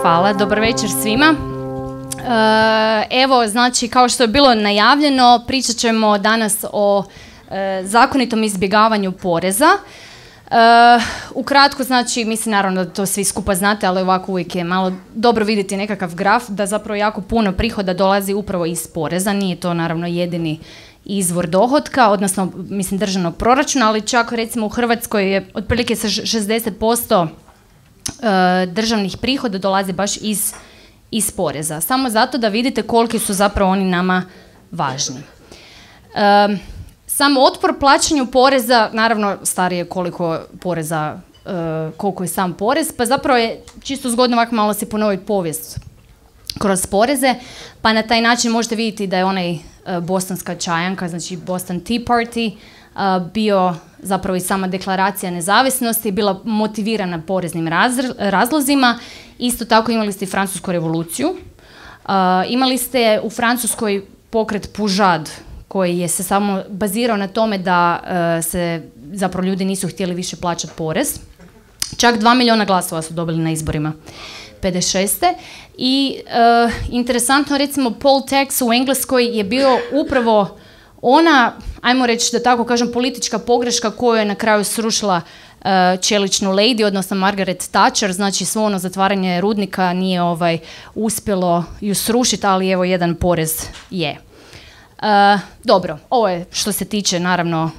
Hvala, dobar večer svima. Evo, znači, kao što je bilo najavljeno, pričat ćemo danas o zakonitom izbjegavanju poreza. Ukratko, znači, mislim naravno da to svi skupa znate, ali ovako uvijek je malo dobro vidjeti nekakav graf, da zapravo jako puno prihoda dolazi upravo iz poreza. Nije to naravno jedini izvor dohotka, odnosno, mislim, državnog proračuna, ali čak recimo u Hrvatskoj je otprilike 60% državnih prihoda dolazi baš iz poreza. Samo zato da vidite koliki su zapravo oni nama važni. Sam otpor plaćanju poreza, naravno starije koliko poreza, koliko je sam porez, pa zapravo je čisto zgodno ovako malo si ponoviti povijest kroz poreze, pa na taj način možete vidjeti da je onaj bostonska čajanka, znači Boston Tea Party, bio zapravo i sama deklaracija nezavisnosti, bila motivirana poreznim razlozima. Isto tako imali ste i Francusku revoluciju. Imali ste u Francuskoj pokret Pužad, koji je se samo bazirao na tome da se zapravo ljudi nisu htjeli više plaćati porez. Čak 2 milijuna glasova su dobili na izborima 56. I interesantno, recimo, poll tax u Engleskoj je bio upravo ona, ajmo reći da tako kažem, politička pogreška koju je na kraju srušila čeličnu lady, odnosno Margaret Thatcher, znači svo ono zatvaranje rudnika nije uspjelo ju srušiti, ali evo jedan porez je. Dobro, ovo je što se tiče naravno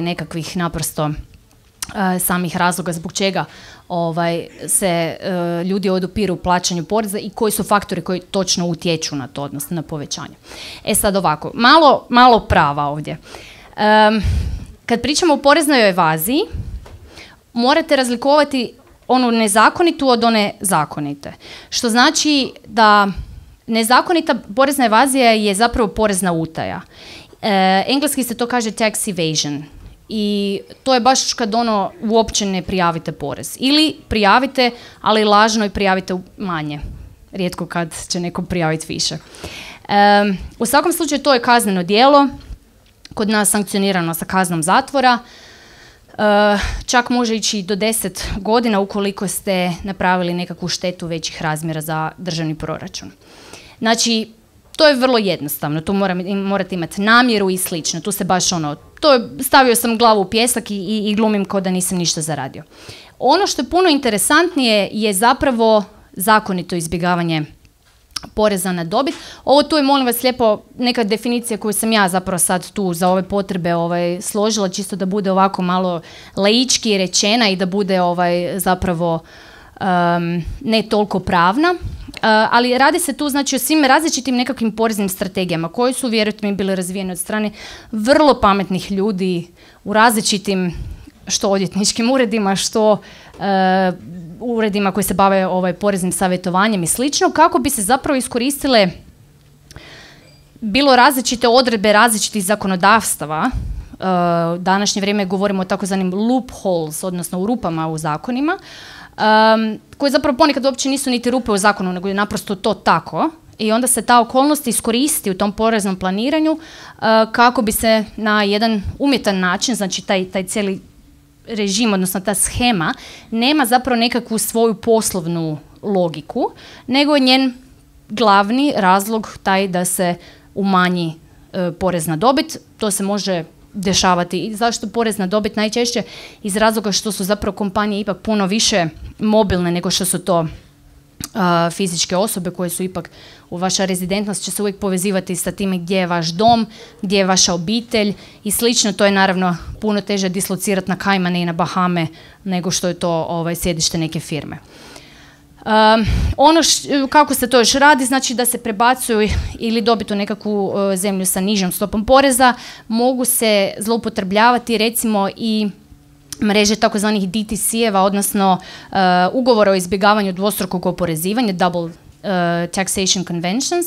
nekakvih naprosto samih razloga zbog čega se ljudi odupiru plaćanju poreza i koji su faktori koji točno utječu na to, odnosno na povećanje. E sad ovako, malo prava ovdje. Kad pričamo o poreznoj evaziji, morate razlikovati onu nezakonitu od one zakonite. Što znači da nezakonita porezna evazija je zapravo porezna utaja. Engleski se to kaže tax evasion. I to je baš kad uopće ne prijavite porez. Ili prijavite, ali lažno i prijavite manje. Rijetko kad će neko prijaviti više. U svakom slučaju to je kazneno djelo, kod nas sankcionirano sa kaznom zatvora. Čak može ići do 10 godina ukoliko ste napravili nekakvu štetu većih razmjera za državni proračun. Znači, to je vrlo jednostavno, tu morate imati namjeru i slično, tu se baš stavio sam glavu u pijesak i glumim kao da nisam ništa zaradio. Ono što je puno interesantnije je zapravo zakonito izbjegavanje poreza na dobit. Ovo tu je, molim vas lijepo, neka definicija koju sam ja zapravo sad tu za ove potrebe složila, čisto da bude ovako malo laički rečena i da bude zapravo ne toliko pravna. Ali radi se tu znači o svim različitim nekakvim poreznim strategijama koje su, vjerujte mi, bile razvijene od strane vrlo pametnih ljudi u različitim što odvjetničkim uredima, što uredima koji se bave poreznim savjetovanjem i slično, kako bi se zapravo iskoristile bilo različite odredbe različitih zakonodavstava. U današnje vrijeme govorimo o takozvanim loopholes, odnosno u rupama u zakonima, koje zapravo ponekad uopće nisu niti rupe u zakonu, nego je naprosto to tako. I onda se ta okolnost iskoristi u tom poreznom planiranju kako bi se na jedan umjetan način, znači taj cijeli režim, odnosno ta shema, nema zapravo nekakvu svoju poslovnu logiku, nego je njen glavni razlog taj da se umanji porez na dobit. To se može dešavati. I zašto porez na dobit? Najčešće iz razloga što su zapravo kompanije ipak puno više mobilne nego što su to fizičke osobe koje su ipak, u vaša rezidentnost će se uvijek povezivati sa time gdje je vaš dom, gdje je vaša obitelj i slično. To je naravno puno teže dislocirati na Kajmane i na Bahame nego što je to sjedište neke firme. Kako se to još radi, znači da se prebacuju ili dobiti u nekakvu zemlju sa nižom stopom poreza, mogu se zloupotrebljavati recimo i mreže takozvanih DTC-eva, odnosno ugovora o izbjegavanju dvostrukog oporezivanja, double taxation conventions,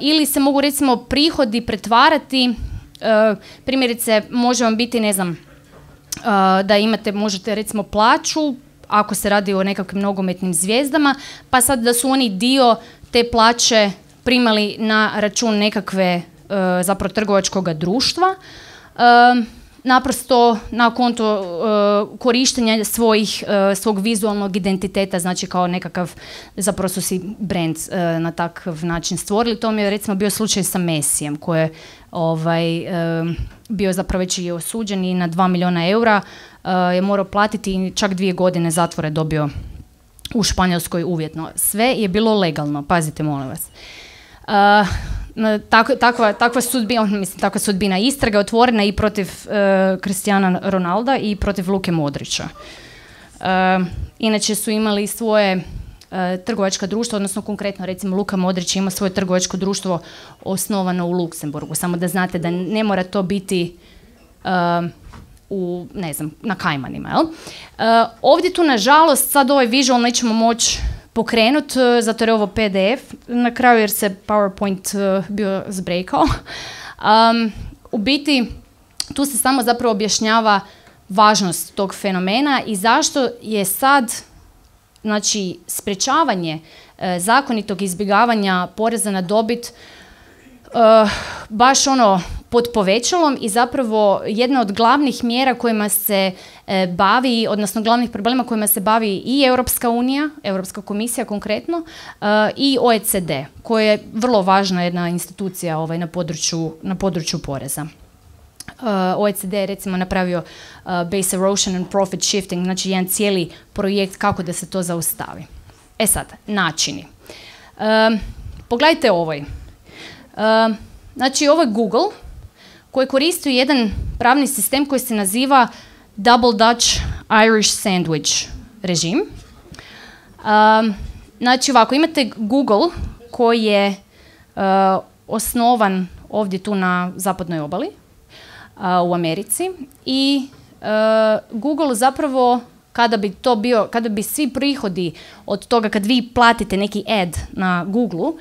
ili se mogu recimo prihodi pretvarati, primjerice može vam biti, ne znam, da možete recimo plaću, ako se radi o nekakvim nogometnim zvijezdama, pa sad da su oni dio te plaće primali na račun nekakve zapravo trgovačkog društva, naprosto na konto korištenja svog vizualnog identiteta, znači kao nekakav, zapravo su si brand na takav način stvorili. To mi je recimo bio slučaj sa Messijem, koji je bio zapravo već i osuđen i na 2 milijuna eura je morao platiti i čak 2 godine zatvora dobio u Španjolskoj uvjetno. Sve je bilo legalno, pazite molim vas. Takva sudbina istraga je otvorena i protiv Cristiana Ronalda i protiv Luke Modrića. Inače su imali svoje trgovačka društva, odnosno konkretno recimo Luka Modrić ima svoje trgovačko društvo osnovano u Luksemburgu, samo da znate da ne mora to biti na Kajmanima. Jel? Ovdje tu nažalost sad ovaj visual nećemo moći pokrenut, zato jer je ovo PDF na kraju jer se PowerPoint bio zbrejkao. U biti tu se samo zapravo objašnjava važnost tog fenomena i zašto je sad, znači, sprečavanje zakonitog izbjegavanja poreza na dobit baš ono pod povećalom i zapravo jedna od glavnih mjera kojima se bavi, odnosno glavnih problema kojima se bavi i Europska unija, Europska komisija konkretno, i OECD, koja je vrlo važna jedna institucija na području poreza. OECD je recimo napravio Base Erosion and Profit Shifting, znači jedan cijeli projekt kako da se to zaustavi. E sad, načini. Pogledajte ovaj. Znači ovo je Google koji koristi jedan pravni sistem koji se naziva Double Dutch Irish Sandwich režim. Znači ovako, imate Google koji je osnovan ovdje tu na zapadnoj obali u Americi i Google zapravo kada bi svi prihodi od toga kad vi platite neki ad na Googleu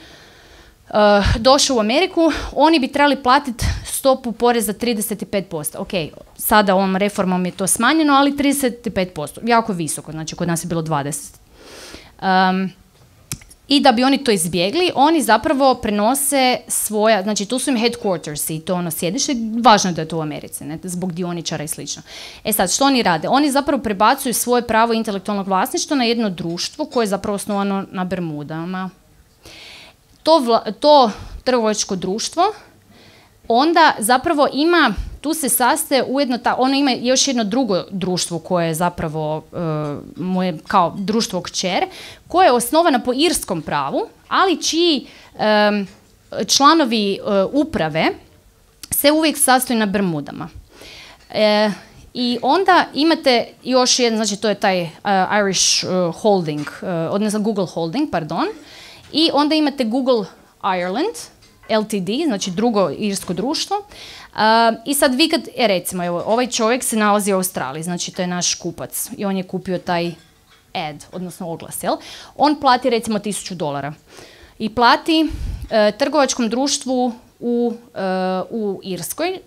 došao u Ameriku, oni bi trebali platiti stopu poreza 35%. Ok, sada ovom reformom je to smanjeno, ali 35%. Jako visoko, znači kod nas je bilo 20%. I da bi oni to izbjegli, oni zapravo prenose svoja, znači tu su im headquarters i to ono sjedište, važno je da je to u Americi, ne, zbog dioničara i slično. E sad, što oni rade? Oni zapravo prebacuju svoje pravo intelektualnog vlasništva na jedno društvo koje je zapravo osnovano na Bermudama. To trgovačko društvo onda zapravo ima, tu se sastaje ujedno, ono ima još jedno drugo društvo koje je zapravo kao društvo kćer, koje je osnovano po irskom pravu, ali čiji članovi uprave se uvijek sastoji na Bermudama. I onda imate još jedan, znači to je taj Irish Holding, odnosno Google Holding, pardon, i onda imate Google Ireland, LTD, znači drugo irsko društvo. I sad vi kad, recimo, evo, ovaj čovjek se nalazi u Australiji, znači to je naš kupac i on je kupio taj ad, odnosno oglas, jel? On plati recimo $1000 i plati trgovačkom društvu u Irskoj,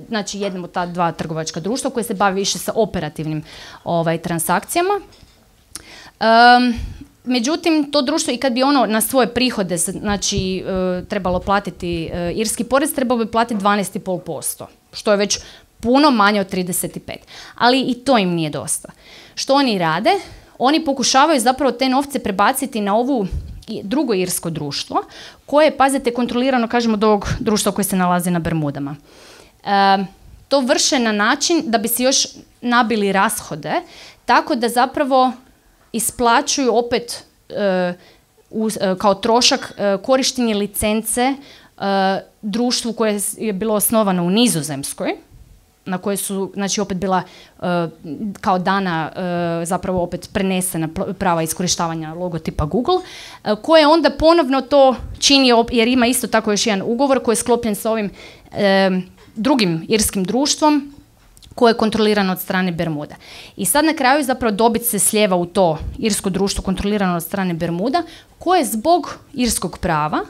znači jednom od ta dva trgovačka društva koje se bavi više sa operativnim transakcijama. Međutim, to društvo i kad bi ono na svoje prihode, znači trebalo platiti irski porez, trebalo bi platiti 12,5%, što je već puno manje od 35%. Ali i to im nije dosta. Što oni rade? Oni pokušavaju zapravo te novce prebaciti na ovu drugo irsko društvo, koje je, pazite, kontrolirano, kažemo, od ovog društva koje se nalazi na Bermudama. To vrše na način da bi si još nabili rashode, tako da zapravo isplaćuju opet kao trošak korištenje licence društvu koje je bilo osnovano u Nizozemskoj, na koje su, znači, opet bila kao dana zapravo opet prenesena prava iskorištavanja logotipa Google, koje onda ponovno to čini, jer ima isto tako još jedan ugovor koji je sklopljen sa ovim drugim irskim društvom koje je kontrolirano od strane Bermuda. I sad na kraju zapravo dobit se slijeva u to irsko društvo kontrolirano od strane Bermuda, koje zbog irskog prava,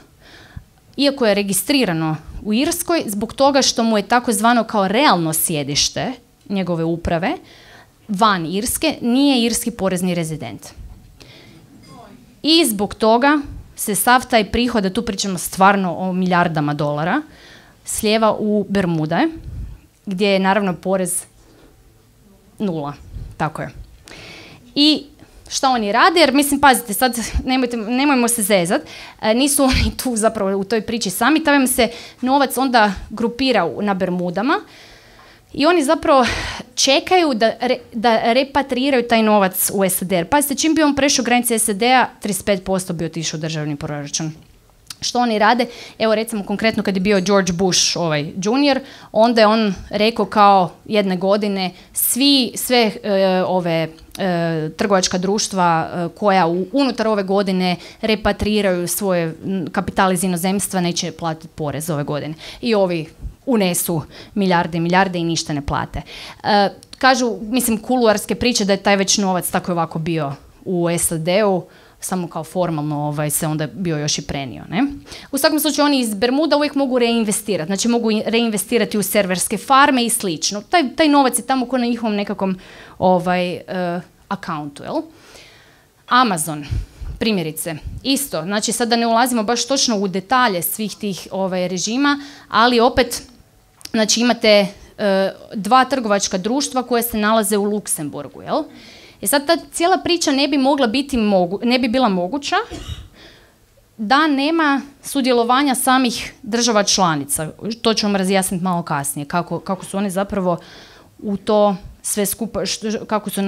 iako je registrirano u Irskoj, zbog toga što mu je takozvano kao realno sjedište njegove uprave van Irske, nije irski porezni rezident. I zbog toga se sav taj prihod, a tu pričamo stvarno o milijardama dolara, slijeva u Bermude, gdje je naravno porez 0. Tako je. I šta oni rade, jer mislim, pazite, sad nemojmo se zezat, nisu oni tu zapravo u toj priči sami, taj se novac onda grupira na Bermudama i oni zapravo čekaju da repatriraju taj novac u SAD. Pazite, čim bi on prešao granice SAD-a, 35% bi otišao u državni proračun. Što oni rade? Evo recimo konkretno kad je bio George Bush junior, onda je on rekao kao jedne godine sve ove trgovačka društva koja unutar ove godine repatriraju svoje kapital iz inozemstva neće platiti porez ove godine. I ovi unesu milijarde i milijarde i ništa ne plate. Kažu, mislim, kuluarske priče da je taj već novac tako ovako bio u SAD-u, samo kao formalno se onda bio još i prenio. Ne? U svakom slučaju oni iz Bermuda uvijek mogu reinvestirati, znači mogu reinvestirati u serverske farme i slično. Taj novac je tamo ko na njihovom nekakvom akauntu. Jel? Amazon, primjerice, isto, znači sad da ne ulazimo baš točno u detalje svih tih režima, ali opet znači imate 2 trgovačka društva koje se nalaze u Luksemburgu, jel? I sad ta cijela priča ne bi bila moguća da nema sudjelovanja samih država članica. To ću vam razjasniti malo kasnije, kako su oni zapravo u to sve skupa, kako su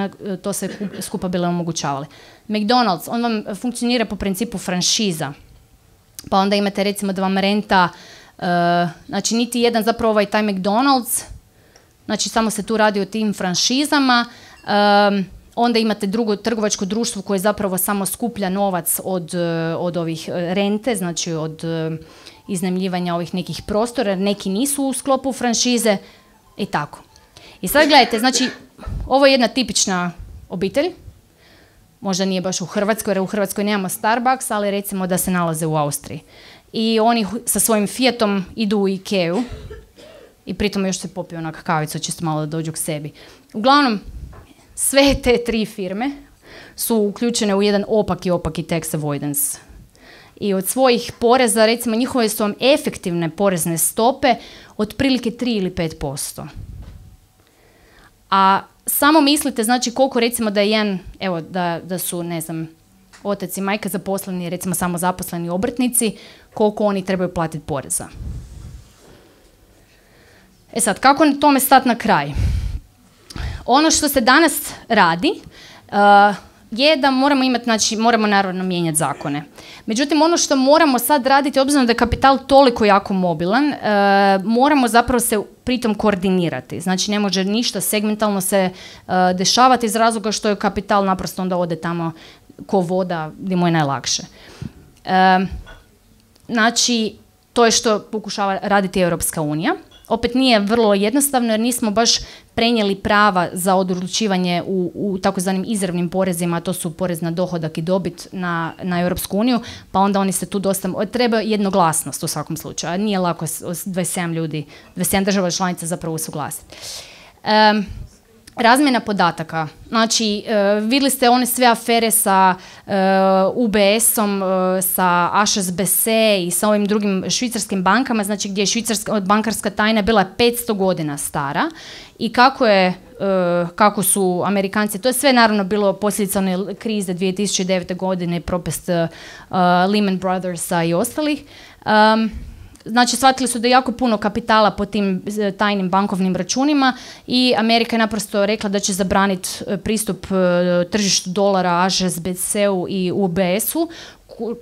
to sve skupa bile omogućavali. McDonald's, on vam funkcionira po principu franšiza. Pa onda imate recimo 2 Marenta, znači niti jedan zapravo taj McDonald's, znači samo se tu radi o tim franšizama. Onda imate drugo trgovačko društvo koje zapravo samo skuplja novac od ovih rente, znači od iznajmljivanja ovih nekih prostora, neki nisu u sklopu franšize i tako. I sad gledajte, znači ovo je jedna tipična obitelj, možda nije baš u Hrvatskoj, jer u Hrvatskoj nemamo Starbucks, ali recimo da se nalaze u Austriji. I oni sa svojim Fiatom idu u Ikeu i pritom još se popiju onak kavicu, čisto malo da dođu k sebi. Uglavnom, sve te 3 firme su uključene u jedan opaki tax avoidance. I od svojih poreza, recimo njihove su vam efektivne porezne stope otprilike 3 ili 5%. A samo mislite, znači koliko recimo da je da su, ne znam, otac i majka zaposleni, recimo samo zaposleni obrtnici, koliko oni trebaju platiti poreza. E sad, kako tome stati na kraj? Ono što se danas radi je da moramo naravno mijenjati zakone. Međutim, ono što moramo sad raditi, obzirom da je kapital toliko jako mobilan, moramo zapravo se pritom koordinirati. Znači, ne može ništa segmentalno se dešavati iz razloga što je kapital naprosto onda ode tamo ko voda gdje mu je najlakše. Znači, to je što pokušava raditi Europska unija. Opet nije vrlo jednostavno jer nismo baš prenijeli prava za odlučivanje u takozvanim izravnim porezima, a to su porez na dohodak i dobit na Europsku uniju, pa onda oni se tu dosta... Treba jednoglasnost u svakom slučaju, a nije lako 27 država članica zapravo usuglasiti. Razmjena podataka. Znači, vidjeli ste one sve afere sa UBS-om, sa HSBC i sa ovim drugim švicarskim bankama, znači gdje je švicarska bankarska tajna bila 500 godina stara i kako su Amerikanci, to je sve naravno bilo posljedica one krize 2009. godine, propast Lehman Brothersa i ostalih. Znači, shvatili su da je jako puno kapitala po tim tajnim bankovnim računima i Amerika je naprosto rekla da će zabraniti pristup tržištu dolara HSBC-u i UBS-u,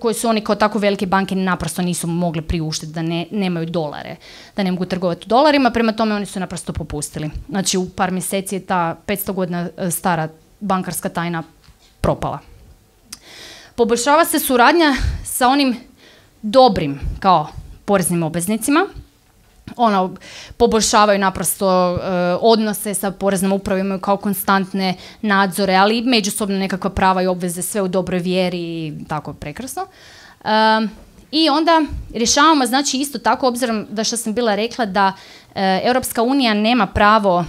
koji su oni kao tako velike banke naprosto nisu mogli priuštiti da nemaju dolare, da ne mogu trgovati dolarima, prema tome oni su naprosto popustili. Znači, u par mjeseci je ta 500 godina stara bankarska tajna propala. Poboljšava se suradnja sa onim dobrim, kao poreznim obveznicima. Poboljšavaju naprosto odnose sa poreznom upravom, imaju kao konstantne nadzore, ali i međusobno nekakva prava i obveze, sve u dobroj vjeri i tako prekrasno. I onda rješavamo, znači isto tako, obzirom da što sam bila rekla da Europska unija nema pravo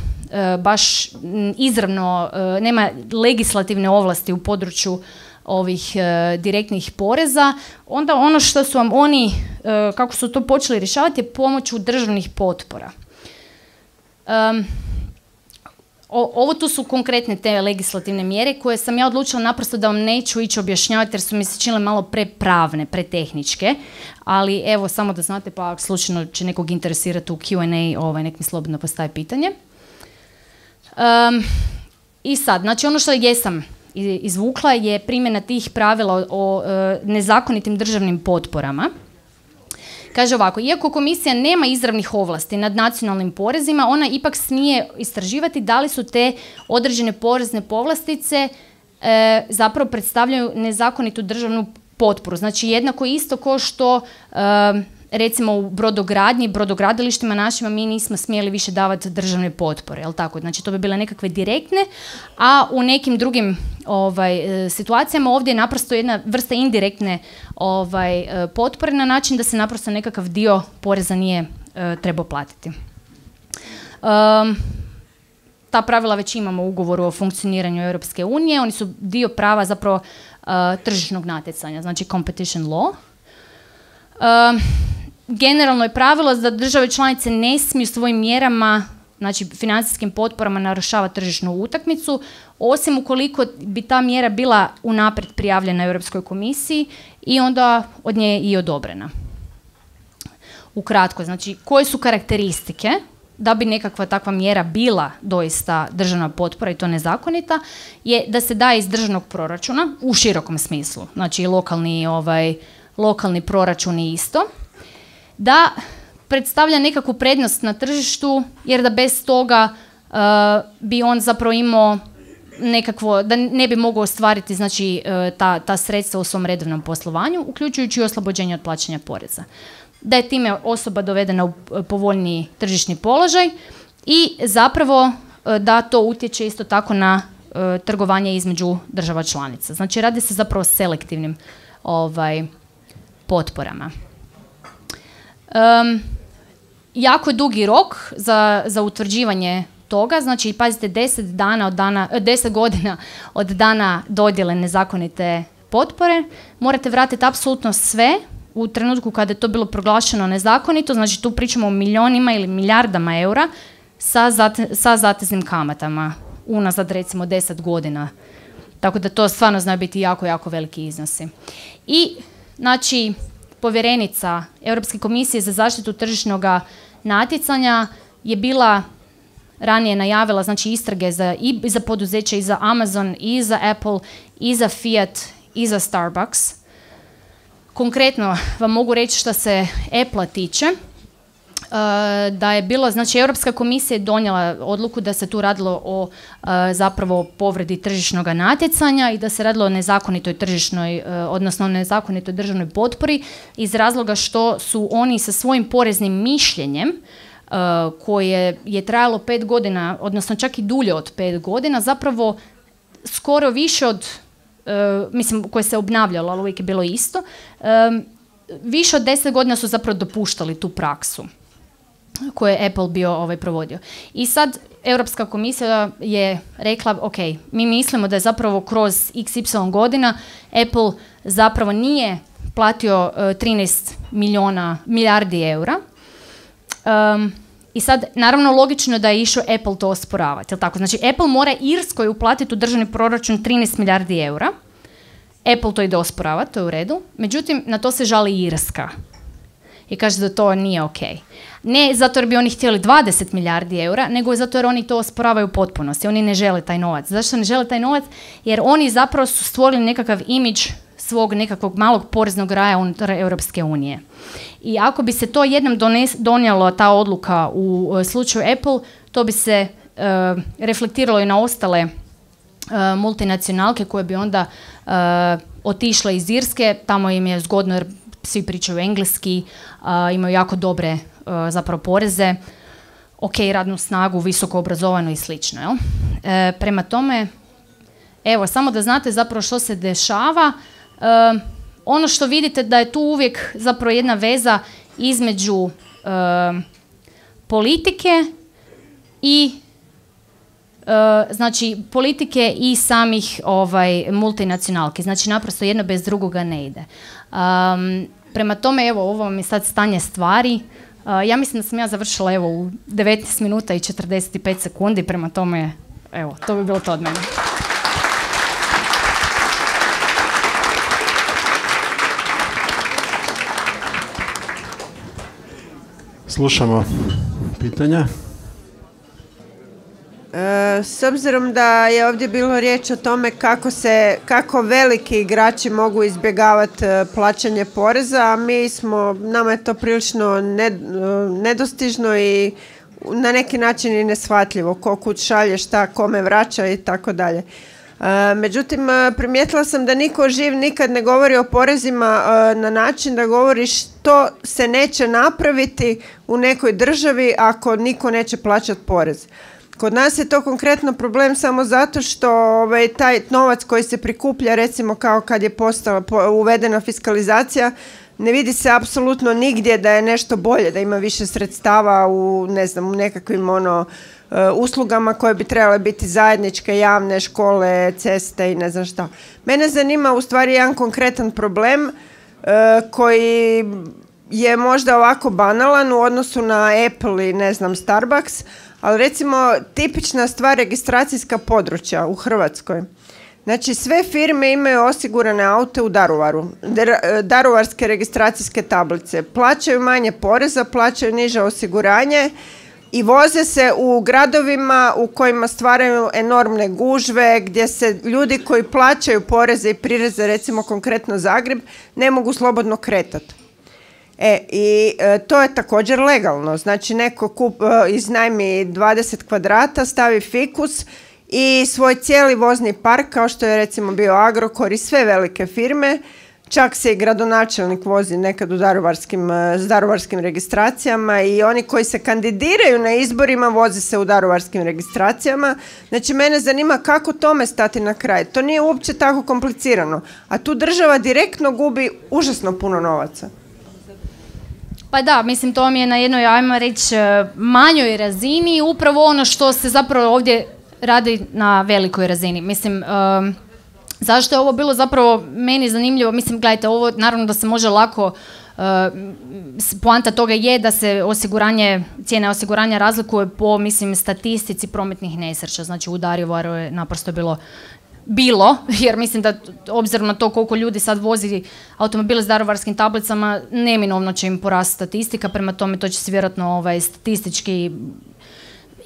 baš izravno, nema legislativne ovlasti u području ovih direktnih poreza, onda ono što su vam oni, kako su to počeli rješavati, je pomoću državnih potpora. Ovo tu su konkretne te legislativne mjere koje sam ja odlučila naprosto da vam neću ići objašnjavati jer su mi se činile malo prepravne, pretehničke, ali evo samo da znate pa ako slučajno će nekog interesirati u Q&A, nek mi slobodno postavi pitanje. I sad, znači ono što jesam izvukla je primjena tih pravila o nezakonitim državnim potporama. Kaže ovako, iako komisija nema izravnih ovlasti nad nacionalnim porezima, ona ipak smije istraživati da li su te određene porezne povlastice zapravo predstavljaju nezakonitu državnu potporu. Znači jednako isto kao što recimo u brodogradnji, brodogradilištima našima mi nismo smjeli više davati državne potpore, jel tako? Znači to bi bile nekakve direktne, a u nekim drugim situacijama ovdje je naprosto jedna vrsta indirektne potpore na način da se naprosto nekakav dio poreza nije trebao platiti. Ta pravila već imamo u ugovoru o funkcioniranju Europske unije, oni su dio prava zapravo tržišnog natjecanja, znači competition law. Generalno je pravilo da države članice ne smiju svojim mjerama, znači financijskim potporama, narušavati tržišnu utakmicu, osim ukoliko bi ta mjera bila unaprijed prijavljena Europskoj komisiji i onda od nje i odobrena. Ukratko, znači koje su karakteristike da bi nekakva takva mjera bila doista državna potpora i to nezakonita, je da se daje iz državnog proračuna u širokom smislu, znači lokalni proračuni isto, da predstavlja nekakvu prednost na tržištu, jer da bez toga bi on zapravo imao nekakvo, da ne bi mogao ostvariti znači, ta sredstva u svom redovnom poslovanju, uključujući i oslobođenje od plaćanja poreza. Da je time osoba dovedena u povoljniji tržišni položaj i zapravo da to utječe isto tako na trgovanje između država članica. Znači radi se zapravo o selektivnim potporama. Jako je dugi rok za utvrđivanje toga, znači pazite 10 godina od dana dodjele nezakonite potpore, morate vratiti apsolutno sve u trenutku kada je to bilo proglašeno nezakonito, znači tu pričamo o milionima ili milijardama eura sa zateznim kamatama, unazad recimo 10 godina. Tako da to stvarno znaju biti jako, jako veliki iznosi. I znači povjerenica Europske komisije za zaštitu tržišnog natjecanja je bila ranije najavila znači istrage i za poduzeće i za Amazon i za Apple i za Fiat i za Starbucks. Konkretno vam mogu reći što se Apple-a tiče, da je bilo, znači Europska komisija je donijela odluku da se tu radilo o zapravo povredi tržišnog natjecanja i da se radilo o nezakonitoj tržišnoj, odnosno nezakonitoj državnoj potpori iz razloga što su oni sa svojim poreznim mišljenjem koje je trajalo 5 godina, odnosno čak i dulje od 5 godina, zapravo skoro više od, mislim koje se obnavljalo, ali uvijek je bilo isto, više od 10 godina su zapravo dopuštali tu praksu koje je Apple bio provodio. I sad Europska komisija je rekla, ok, mi mislimo da je zapravo kroz XY godina Apple zapravo nije platio 13 milijardi eura. I sad, naravno, logično da je išao Apple to osporavati. Tako? Znači, Apple mora Irskoj uplatiti u državni proračun 13 milijardi eura. Apple to ide osporavati, to je u redu. Međutim, na to se žali Irska. I kaže da to nije ok. Ne zato jer bi oni htjeli 20 milijardi eura, nego zato jer oni to osporavaju u potpunosti. Oni ne žele taj novac. Zašto ne žele taj novac? Jer oni zapravo su stvorili nekakav imidž svog nekakvog malog poreznog raja unutar Europske unije. I ako bi se to jednom donijelo, ta odluka u slučaju Apple, to bi se reflektiralo i na ostale multinacionalke koje bi onda otišle iz Irske. Tamo im je zgodno jer svi pričaju engleski, imaju jako dobre zapravo poreze, ok, radnu snagu, visoko obrazovano i slično. Jel? Prema tome, evo, samo da znate zapravo što se dešava. Ono što vidite da je tu uvijek zapravo jedna veza između politike i znači politike i samih multinacionalki. Znači naprosto jedno bez drugoga ne ide. Prema tome, evo, ovo vam je sad stanje stvari. Ja mislim da sam ja završila evo u 19 minuta i 45 sekundi, prema tome, evo, to bi bilo to od mene. Slušamo pitanja. S obzirom da je ovdje bilo riječ o tome kako veliki igrači mogu izbjegavati plaćanje poreza, a nama je to prilično nedostižno i na neki način i neshvatljivo, ko kud šalje, šta kome vraća i tako dalje. Međutim, primijetila sam da niko živ nikad ne govori o porezima na način da govori što se neće napraviti u nekoj državi ako niko neće plaćati porez. Kod nas je to konkretno problem samo zato što taj novac koji se prikuplja, recimo kao kad je uvedena fiskalizacija, ne vidi se apsolutno nigdje da je nešto bolje, da ima više sredstava u nekakvim uslugama koje bi trebale biti zajedničke, javne, škole, ceste i ne znam šta. Mene zanima u stvari jedan konkretan problem koji je možda ovako banalan u odnosu na Apple i Starbucks, ali recimo tipična stvar registracijska područja u Hrvatskoj. Znači sve firme imaju osigurane aute u Daruvaru, daruvarske registracijske tablice, plaćaju manje poreza, plaćaju niže osiguranje i voze se u gradovima u kojima stvaraju enormne gužve, gdje se ljudi koji plaćaju poreze i prireze, recimo konkretno Zagreb, ne mogu slobodno kretati. To je također legalno, znači neko iznajmi 20 kvadrata, stavi fikus i svoj cijeli vozni park, kao što je recimo bio Agrokor i sve velike firme, čak se i gradonačelnik vozi nekad u daruvarskim registracijama i oni koji se kandidiraju na izborima voze se u daruvarskim registracijama. Znači mene zanima kako tome stati na kraj. To nije uopće tako komplicirano, a tu država direktno gubi užasno puno novaca. Pa da, mislim to mi je na jednoj, ajmo reći, manjoj razini, upravo ono što se zapravo ovdje radi na velikoj razini. Mislim, zašto je ovo bilo zapravo meni zanimljivo? Mislim, gledajte, ovo naravno da se može lako, poanta toga je da se cijene osiguranja razlikuje po, mislim, statistici prometnih nesreća. Znači u Daruvaru je naprosto bilo, jer mislim da obzirom na to koliko ljudi sad vozi automobile s daruvarskim tablicama, neminovno će im porasti statistika, prema tome to će se vjerojatno statistički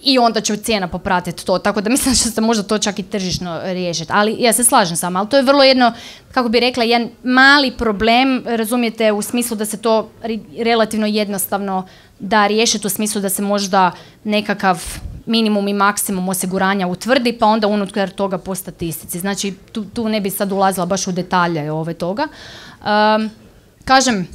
i onda će cijena popratiti to, tako da mislim da će se možda to čak i tržišno riješiti, ali ja se slažem sama, ali to je vrlo jedno, kako bi rekla, jedan mali problem, razumijete, u smislu da se to relativno jednostavno da riješiti, u smislu da se možda nekakav minimum i maksimum osiguranja utvrdi, pa onda unutar toga po statistici. Znači, tu ne bi sad ulazila baš u detalje toga. Kažem,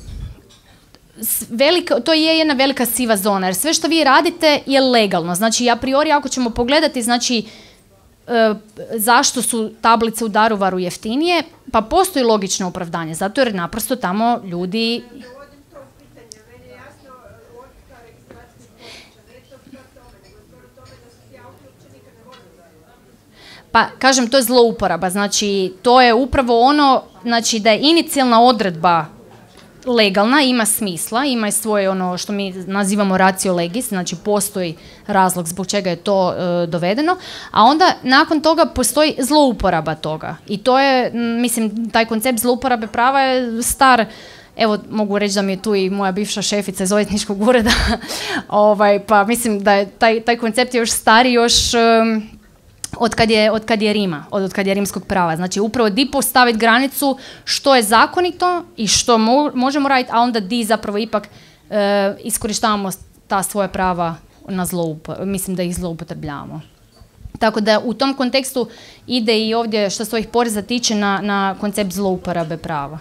to je jedna velika siva zona, jer sve što vi radite je legalno. Znači, a priori, ako ćemo pogledati, znači, zašto su tablice u Daruvaru jeftinije, pa postoji logično opravdanje, zato jer naprosto tamo ljudi... Pa, kažem, to je zlouporaba, znači, to je upravo ono, znači, da je inicijalna odredba legalna, ima smisla, ima i svoje ono što mi nazivamo ratio legis, znači postoji razlog zbog čega je to dovedeno, a onda nakon toga postoji zlouporaba toga i to je, mislim, taj koncept zlouporabe prava je star. Evo, mogu reći da mi je tu i moja bivša šefica iz odvjetničkog ureda, pa mislim da je taj koncept je još stariji, još od kad je Rima, od kad je rimskog prava. Znači, upravo di postaviti granicu što je zakonito i što možemo raditi, a onda di zapravo ipak iskorištavamo ta svoja prava na mislim da ih zloupotrebljavamo. Tako da u tom kontekstu ide i ovdje što se ovih poreza tiče na koncept zlouporabe prava.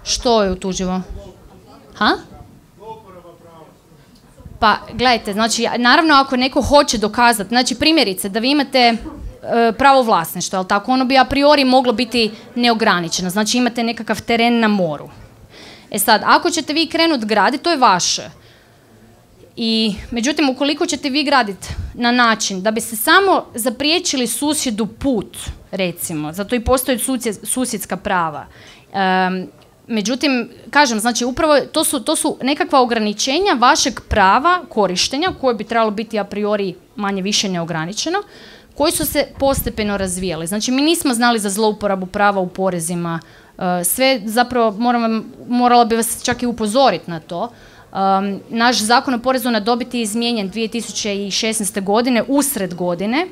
Što je utuživo? Ha? Pa, gledajte, znači, naravno ako neko hoće dokazati, znači primjerice da vi imate pravo vlasništva, ali tako, ono bi a priori moglo biti neograničeno, znači imate nekakav teren na moru. Sad, ako ćete vi krenuti graditi, to je vaše. I, međutim, ukoliko ćete vi graditi na način da bi se samo zapriječili susjedu put, recimo, zato i postoje susjedska prava, Međutim, kažem, znači upravo to su nekakva ograničenja vašeg prava korištenja koje bi trebalo biti a priori manje više neograničeno, koji su se postepeno razvijali. Znači mi nismo znali za zlouporabu prava u porezima, sve zapravo morala bi vas čak i upozoriti na to. Naš zakon o porezu na dobit je izmijenjen 2016. godine, usred godine,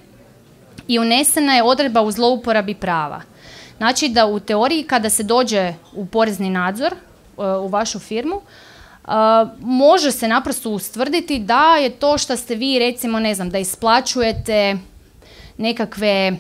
i unesena je odredba u zlouporabi prava. Znači da u teoriji kada se dođe u porezni nadzor u vašu firmu, može se naprosto ustvrditi da je to što ste vi, recimo, ne znam, da isplaćujete nekakve,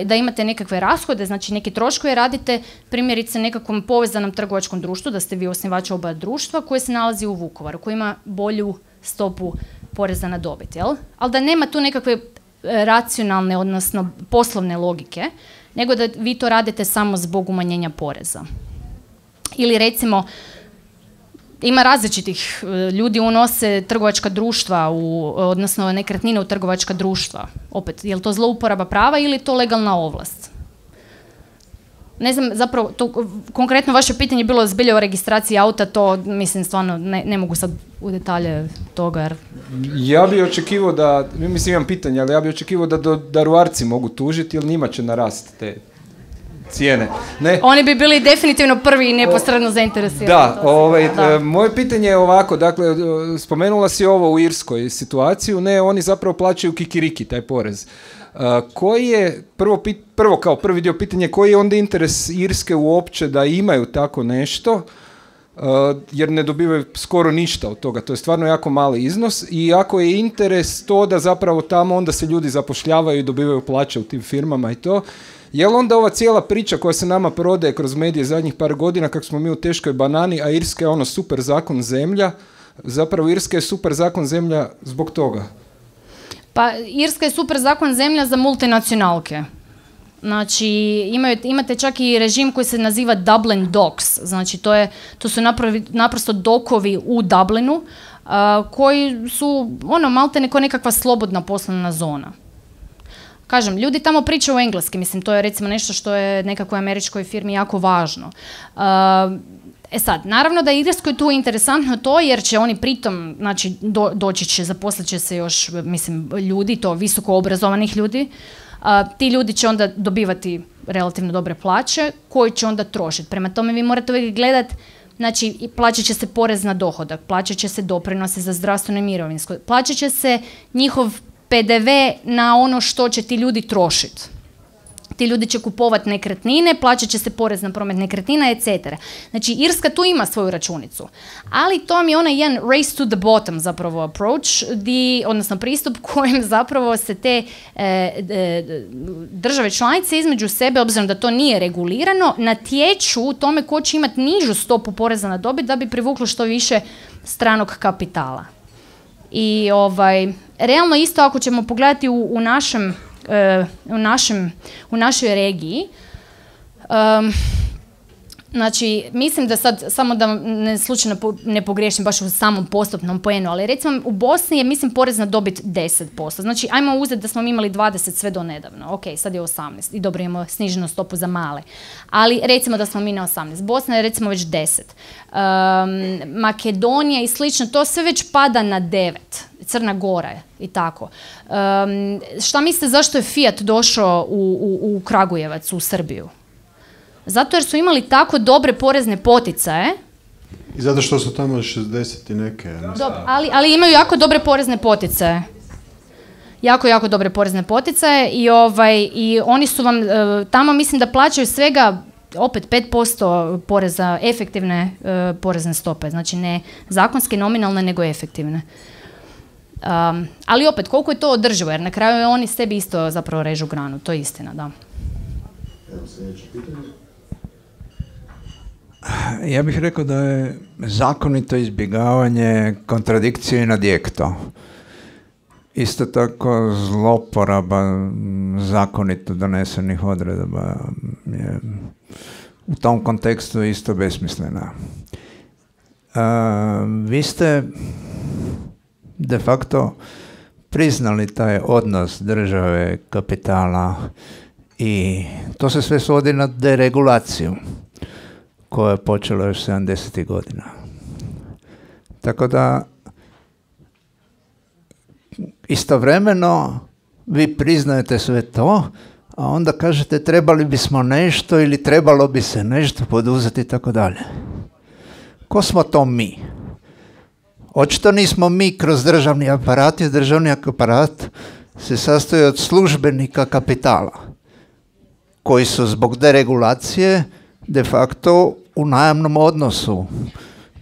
da imate nekakve rashode, znači neke troškove radite, primjerice nekakvom povezanom trgovačkom društvu, da ste vi osnivač oba društva koje se nalazi u Vukovaru, koji ima bolju stopu poreza na dobit, jel? Ali da nema tu nekakve racionalne, odnosno poslovne logike, nego da vi to radite samo zbog umanjenja poreza. Ili recimo, ima različitih ljudi unose trgovačka društva, odnosno nekretnine u trgovačka društva. Opet, je li to zlouporaba prava ili je to legalna ovlast? Ne znam, zapravo, konkretno vaše pitanje je bilo zbilja o registraciji auta, to mislim stvarno ne mogu sad u detalje toga. Jer... Ja bih očekivao da, mislim imam pitanje, ali ja bih očekivao da daruarci mogu tužiti, jer njima će narasti te cijene. Ne? Oni bi bili definitivno prvi i neposredno zainteresirani. Da, moje pitanje je ovako, dakle, spomenula si ovo u Irskoj situaciju, ne, oni zapravo plaćaju kikiriki, taj porez. Koji je, prvo kao prvi dio pitanje, koji je onda interes Irske uopće da imaju tako nešto, jer ne dobivaju skoro ništa od toga, to je stvarno jako mali iznos, i ako je interes to da zapravo tamo onda se ljudi zapošljavaju i dobivaju plaće u tim firmama i to, je li onda ova cijela priča koja se nama prodaje kroz medije zadnjih par godina, kako smo mi u teškoj banani, a Irska je ono super zakon zemlja, zapravo Irska je super zakon zemlja zbog toga? Pa Irska je super zakon zemlja za multinacionalke. Znači imate čak i režim koji se naziva Dublin Docks, znači to su naprosto dokovi u Dublinu koji su maltene kao nekakva slobodna poslovna zona. Kažem, ljudi tamo pričaju engleski, mislim, to je recimo nešto što je nekakvoj američkoj firmi jako važno. Sad, naravno da je Irskoj tu interesantno to, jer će oni pritom, znači, doći će, zaposlit će se još, mislim, ljudi, to visoko obrazovanih ljudi. Ti ljudi će onda dobivati relativno dobre plaće, koji će onda trošiti. Prema tome vi morate uvijek gledati, znači, plaćat će se porez na dohodak, plaćat će se doprinose za zdravstveno i mirovinsko, plaćat će se njihov PDV na ono što će ti ljudi trošiti. Ti ljudi će kupovati nekretnine, plaćat će se porez na promet nekretnina, etc. Znači, Irska tu ima svoju računicu. Ali to mi je onaj jedan race to the bottom zapravo approach, odnosno pristup kojem zapravo se te države članice između sebe, obzirom da to nije regulirano, natječu u tome ko će imati nižu stopu poreza na dobit da bi privuklo što više stranog kapitala. I realno isto ako ćemo pogledati u našoj regiji, znači mislim da sad, samo da ne slučajno ne pogriješim baš u samom postupnom poenu, ali recimo u Bosni je, mislim, porez na dobit 10%. Znači ajmo uzeti da smo imali 20 sve do nedavno, ok, sad je 18 i dobro imamo sniženu stopu za male, ali recimo da smo mi na 18. Bosna je recimo već 10. Makedonija i slično, to sve već pada na 9. Crna Gora i tako. Šta mislite zašto je Fiat došao u Kragujevac, u Srbiju? Zato jer su imali tako dobre porezne poticaje. I zato što su tamo 60 i neke. Ali imaju jako dobre porezne poticaje. Jako dobre porezne poticaje i oni su vam tamo, mislim da plaćaju svega opet 5% poreza, efektivne porezne stope. Znači ne zakonske, nominalne, nego efektivne. Ali opet, koliko je to održivo, jer na kraju oni sebi isto zapravo režu granu, to je istina, da. Evo sljedeće pitanje. Ja bih rekao da je zakonito izbjegavanje kontradikcije in adjekto. Isto tako zloporaba zakonito donesenih odredaba je u tom kontekstu isto besmislena. Vi ste de facto priznali taj odnos države, kapitala i to se sve svodi na deregulaciju. koje je počelo još 70. godina. Tako da istovremeno vi priznajete sve to, a onda kažete trebali bismo nešto ili trebalo bi se nešto poduzeti i tako dalje. Ko smo to mi? Očito nismo mi kroz državni aparat, jer državni aparat se sastoji od službenika kapitala, koji su zbog deregulacije de facto u najamnom odnosu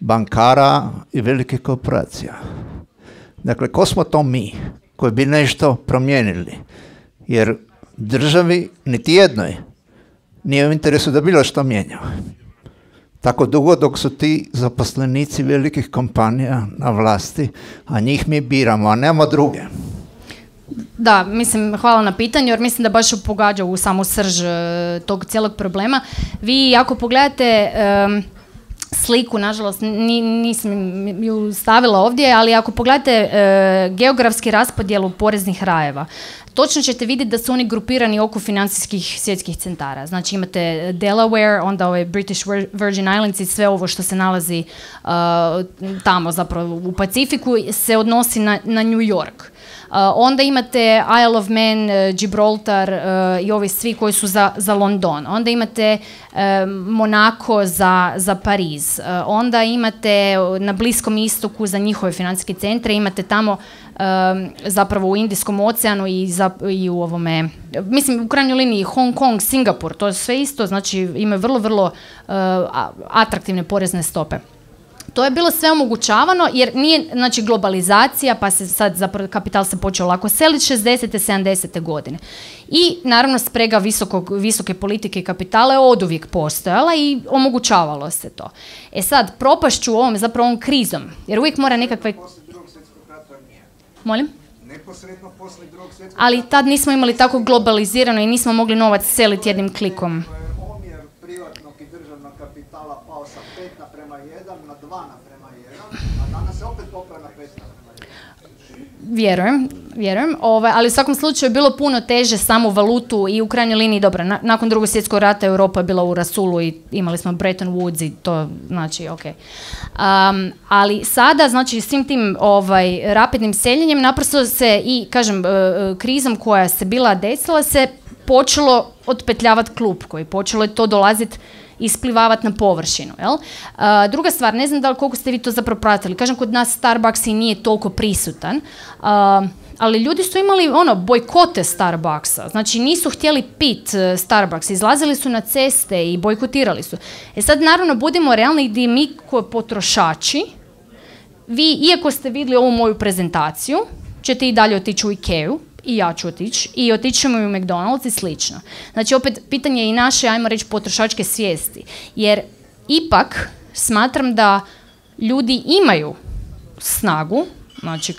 bankara i velikih korporacija. Dakle, ko smo to mi koji bi nešto promijenili? Jer državi, niti jednoj, nije u interesu da bilo što mijenja. Tako dugo dok su ti zaposlenici velikih kompanija na vlasti, a njih mi biramo, a nemamo druge. Da, mislim, hvala na pitanju, jer mislim da baš pogađa u samu srž tog cijelog problema. Vi ako pogledate sliku, nažalost nisam ju stavila ovdje, ali ako pogledate geografski raspodjelu poreznih rajeva, točno ćete vidjeti da su oni grupirani oko financijskih svjetskih centara. Znači imate Delaware, onda ovaj British Virgin Islands i sve ovo što se nalazi tamo zapravo u Pacifiku se odnosi na New York. Onda imate Isle of Man, Gibraltar i ovi svi koji su za London. Onda imate Monako za Pariz. Onda imate na Bliskom istoku za njihove financijske centre, imate tamo zapravo u Indijskom oceanu i u ovome, mislim u krajnjoj liniji Hong Kong, Singapur, to je sve isto, znači imaju vrlo, vrlo atraktivne porezne stope. To je bilo sve omogućavano jer nije, znači, globalizacija, pa se sad zapravo kapital se počeo lako seliti 60. 70. godine. I naravno sprega visoke politike i kapitala je oduvijek postojala i omogućavalo se to. E sad, propašću ovom krizom, jer uvijek mora nekakve... Molim? Neposredno poslije Drugog svjetskog ali tad nismo imali tako globalizirano i nismo mogli novac seliti jednim klikom. Omjer privatnog i državnog kapitala pao sa 5:1 na 2:1, a danas se opet popeo na 5:1. Vjerujem, ali u svakom slučaju je bilo puno teže samu valutu i u krajnjoj liniji, dobro, nakon Drugog svjetskog rata Europa je bila u rasulu i imali smo Bretton Woods i to, znači, ok. Ali sada, znači, svim tim rapidnim seljenjem, naprosto se i, kažem, krizom koja se bila desila se počelo otpetljavati klupko i počelo je to dolaziti isplivavati na površinu. Jel? Druga stvar, ne znam da li koliko ste vi to zapravo pratili, kažem kod nas Starbucks i nije toliko prisutan, ali ljudi su imali bojkote Starbucksa, znači nisu htjeli pit Starbucks, izlazili su na ceste i bojkotirali su. E sad naravno budimo realni gdje mi kao potrošači, vi iako ste vidjeli ovu moju prezentaciju, ćete i dalje otići u Ikeu, i ja ću otići, i otići ćemo i u McDonald's i slično. Znači, opet, pitanje je i naše, ajmo reći, potrošačke svijesti. Jer ipak smatram da ljudi imaju snagu, znači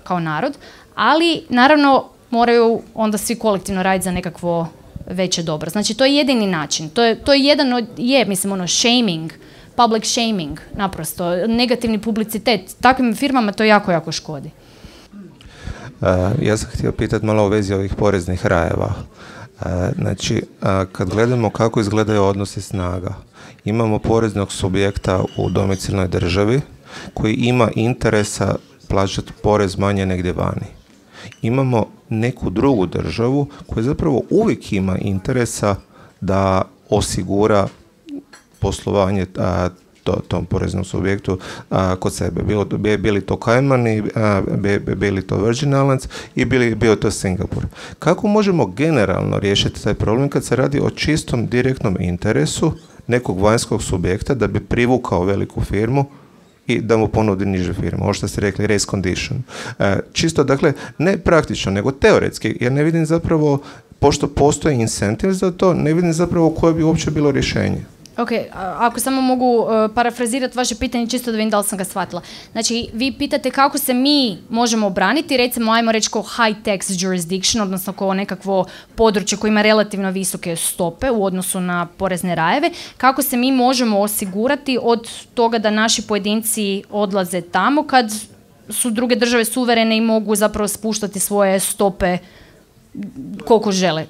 kao narod, ali naravno moraju onda svi kolektivno raditi za nekakvo veće dobro. Znači, to je jedini način. To je jedan od, shaming, public shaming, naprosto, negativni publicitet. Takvim firmama to jako, jako škodi. Ja sam htio pitati malo u vezi ovih poreznih rajeva. Znači, kad gledamo kako izgledaju odnosi snaga, imamo poreznog subjekta u domicilnoj državi koji ima interesa plaćati porez manje negdje vani. Imamo neku drugu državu koja zapravo uvijek ima interesa da osigura poslovanje tom poreznom subjektu kod sebe. Bili to Kajmani, bili to Virgin Islands i bio to Singapur. Kako možemo generalno riješiti taj problem kad se radi o čistom direktnom interesu nekog vanjskog subjekta da bi privukao veliku firmu i da mu ponudi niže firme, ovo što ste rekli, race condition. Čisto, dakle, ne praktično, nego teoretski, jer ne vidim zapravo, pošto postoji incentiv za to, ne vidim zapravo koje bi uopće bilo rješenje. Ok, ako samo mogu parafrazirati vaše pitanje, čisto da vidim da li sam ga shvatila. Znači, vi pitate kako se mi možemo obraniti, recimo, ajmo reći kao high tax jurisdiction, odnosno kao nekakvo područje koje ima relativno visoke stope u odnosu na porezne rajeve, kako se mi možemo osigurati od toga da naši pojedinci odlaze tamo kad su druge države suverene i mogu zapravo spuštati svoje stope koliko žele.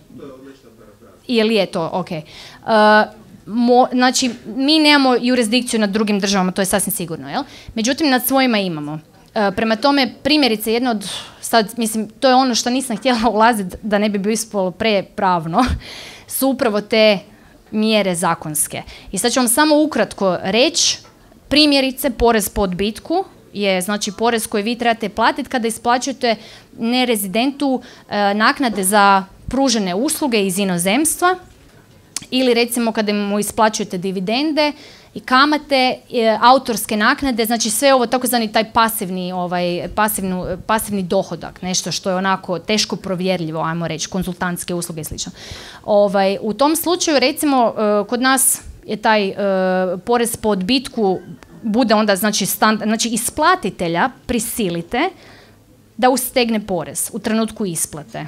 Ili je to, ok. znači, mi nemamo jurisdikciju nad drugim državama, to je sasvim sigurno, jel? Međutim, nad svojima imamo. Prema tome, primjerice, jedno od, sad, mislim, to je ono što nisam htjela ulaziti da ne bi bilo ispalo prepravno, su upravo te mjere zakonske. I sad ću vam samo ukratko reći, primjerice, porez po odbitku je, znači, porez koji vi trebate platiti kada isplaćujete nerezidentu naknade za pružene usluge iz inozemstva, ili recimo kada mu isplaćujete dividende i kamate, autorske naknade, znači sve ovo takozvani taj pasivni dohodak, nešto što je onako teško provjerljivo, ajmo reći, konzultantske usluge i slično. U tom slučaju, recimo, kod nas je taj porez po odbitku bude onda, znači isplatitelja prisilite da ustegne porez u trenutku isplate.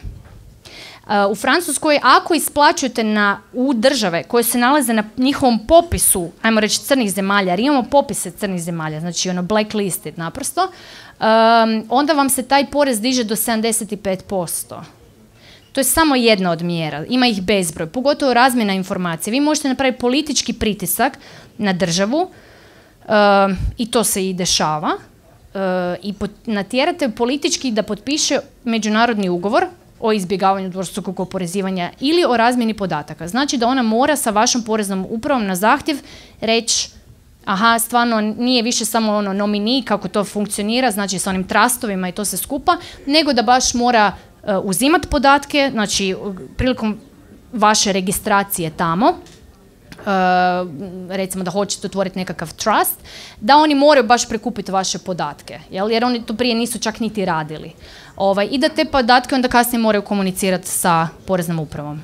U Francuskoj, ako isplaćujete u države koje se nalaze na njihovom popisu, ajmo reći, crnih zemalja, jer imamo popise crnih zemalja, znači blacklisted naprosto, onda vam se taj porez diže do 75%. To je samo jedna od mjera, ima ih bezbroj, pogotovo razmjena informacija. Vi možete napraviti politički pritisak na državu, i to se i dešava, i natjerate politički da potpiše međunarodni ugovor o izbjegavanju dvostrukog oporezivanja ili o razmjeni podataka. Znači da ona mora sa vašom poreznom upravom na zahtjev reći aha, stvarno nije više samo ono nomini kako to funkcionira, znači sa onim trustovima i to se skupa, nego da baš mora uzimati podatke, znači prilikom vaše registracije tamo, recimo da hoćete otvoriti nekakav trust, da oni moraju baš prikupiti vaše podatke, jer oni to prije nisu čak niti radili. I da te podatke onda kasnije moraju komunicirati sa poreznom upravom.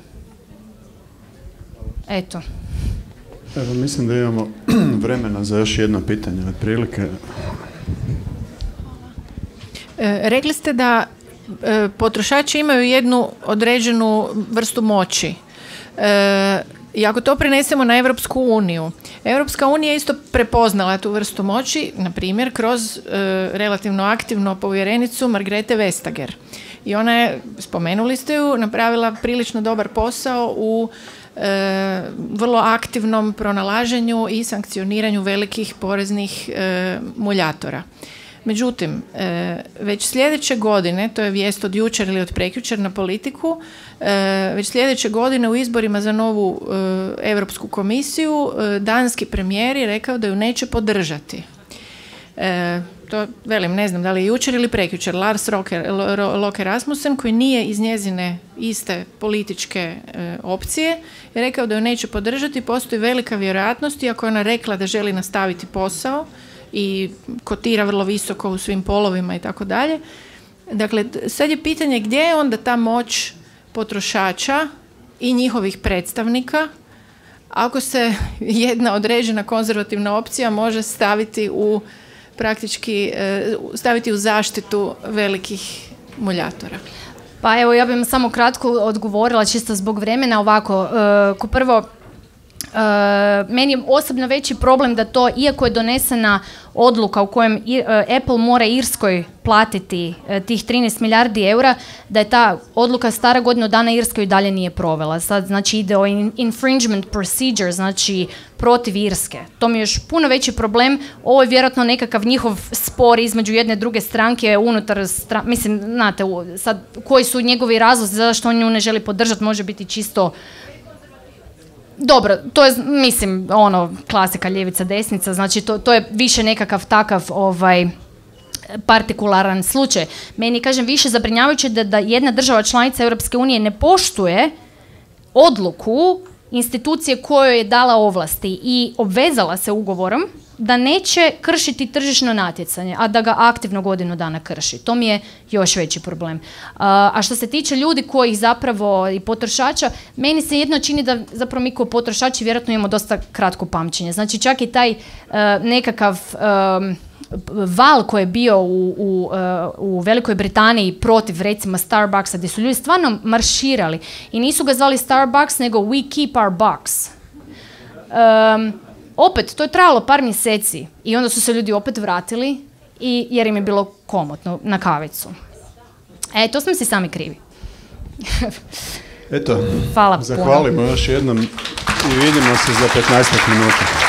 Eto. Evo, mislim da imamo vremena za još jedno pitanje, otprilike. Rekli ste da potrošači imaju jednu određenu vrstu moći. I ako to prenesemo na Europsku uniju, Europska unija je isto prepoznala tu vrstu moći, na primjer, kroz relativno aktivnu povjerenicu Margrethe Vestager. I ona je, spomenuli ste ju, napravila prilično dobar posao u vrlo aktivnom pronalaženju i sankcioniranju velikih poreznih muljatora. Međutim, već sljedeće godine, to je vijest od jučer ili od prekjučer na Politiku, već sljedeće godine u izborima za novu Europsku komisiju danski premijer je rekao da ju neće podržati. To, velim, ne znam da li je jučer ili prekjučer, Lars Løkke Rasmussen, koji nije iz njezine iste političke opcije, je rekao da ju neće podržati. Postoji velika vjerojatnost, iako je ona rekla da želi nastaviti posao i kotira vrlo visoko u svim polovima i tako dalje. Dakle, sad je pitanje gdje je onda ta moć potrošača i njihovih predstavnika ako se jedna određena konzervativna opcija može staviti u praktički staviti u zaštitu velikih muljatora. Pa evo, ja bih vam samo kratko odgovorila, čisto zbog vremena, ovako, ko prvo, meni je osobno veći problem da to, iako je donesena odluka u kojem Apple mora Irskoj platiti tih 13 milijardi eura, da je ta odluka stara godinu dana, Irskoj i dalje nije provela. Sad, znači, ide o infringement procedure, znači protiv Irske. To mi je još puno veći problem. Ovo je vjerojatno nekakav njihov spor između jedne i druge stranke unutar, mislim, znate, sad, koji su njegovi razlozi zašto on nju ne želi podržati, može biti čisto. Dobro, to je, mislim, klasika ljevica, desnica, znači to je više nekakav takav partikularan slučaj. Meni, kažem, više zabrinjavajuće da jedna država članica Europske unije ne poštuje odluku institucije kojoj je dala ovlasti i obvezala se ugovorom da neće kršiti tržišno natjecanje, a da ga aktivno godinu dana krši. To mi je još veći problem. A što se tiče ljudi koji zapravo i potrošača, meni se jedno čini da zapravo mi kao potrošači vjerojatno imamo dosta kratko pamćenje. Znači čak i taj nekakav val koji je bio u Velikoj Britaniji protiv, recimo, Starbucksa, gdje su ljudi stvarno marširali i nisu ga zvali Starbucks, nego We Keep Our Bucks. Opet, to je trajalo par mjeseci i onda su se ljudi opet vratili jer im je bilo komotno na kavicu. To smo si sami krivi. Eto, hvala zahvalimo još jednom I vidimo se za 15 minuta.